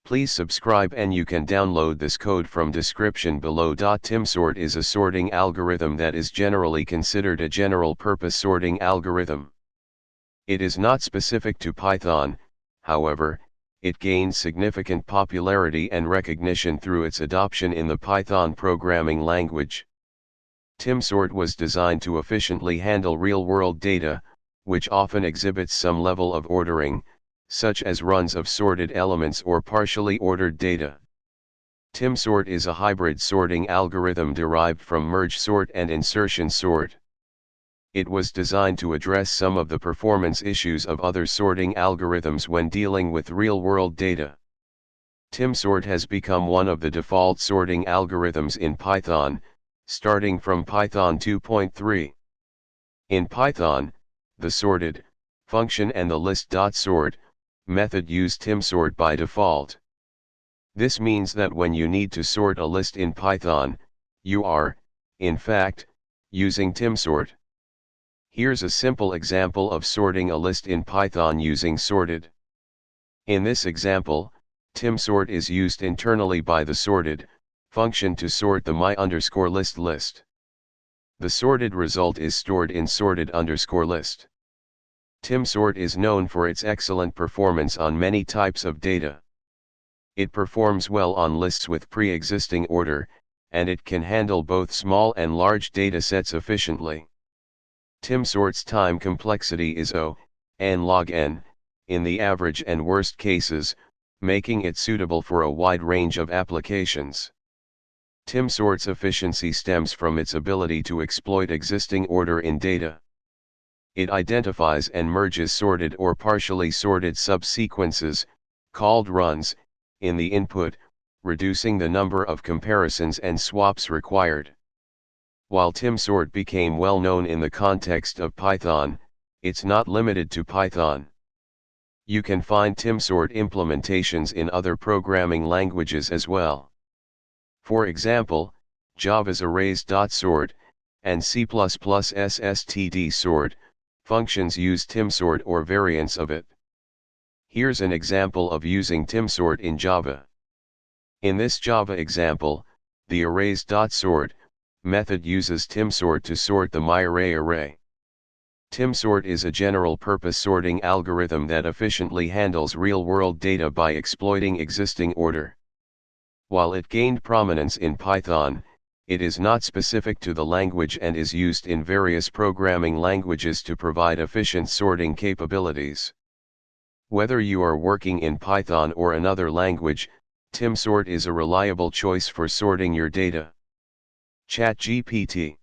Please subscribe and you can download this code from description below. Timsort is a sorting algorithm that is generally considered a general-purpose sorting algorithm. It is not specific to Python, however, it gained significant popularity and recognition through its adoption in the Python programming language. Timsort was designed to efficiently handle real-world data, which often exhibits some level of ordering, such as runs of sorted elements or partially ordered data. Timsort is a hybrid sorting algorithm derived from merge sort and insertion sort. It was designed to address some of the performance issues of other sorting algorithms when dealing with real-world data. Timsort has become one of the default sorting algorithms in Python, starting from Python 2.3. In Python, the sorted function and the list.sort method use timsort by default. This means that when you need to sort a list in Python, you are, in fact, using timsort. Here's a simple example of sorting a list in Python using sorted. In this example, timsort is used internally by the sorted function to sort the my_list list. The sorted result is stored in sorted_list. Timsort is known for its excellent performance on many types of data. It performs well on lists with pre-existing order, and it can handle both small and large data sets efficiently. Timsort's time complexity is O(n) log n, in the average and worst cases, making it suitable for a wide range of applications. Timsort's efficiency stems from its ability to exploit existing order in data. It identifies and merges sorted or partially sorted subsequences, called runs, in the input, reducing the number of comparisons and swaps required. While timsort became well known in the context of Python, it's not limited to Python. You can find timsort implementations in other programming languages as well. For example, Java's arrays.sort, and C++ sstd_sort, functions use timsort or variants of it. Here's an example of using timsort in Java. In this Java example, the arrays.sort method uses timsort to sort the myArray array. Timsort is a general-purpose sorting algorithm that efficiently handles real-world data by exploiting existing order. While it gained prominence in Python, it is not specific to the language and is used in various programming languages to provide efficient sorting capabilities. Whether you are working in Python or another language, timsort is a reliable choice for sorting your data. ChatGPT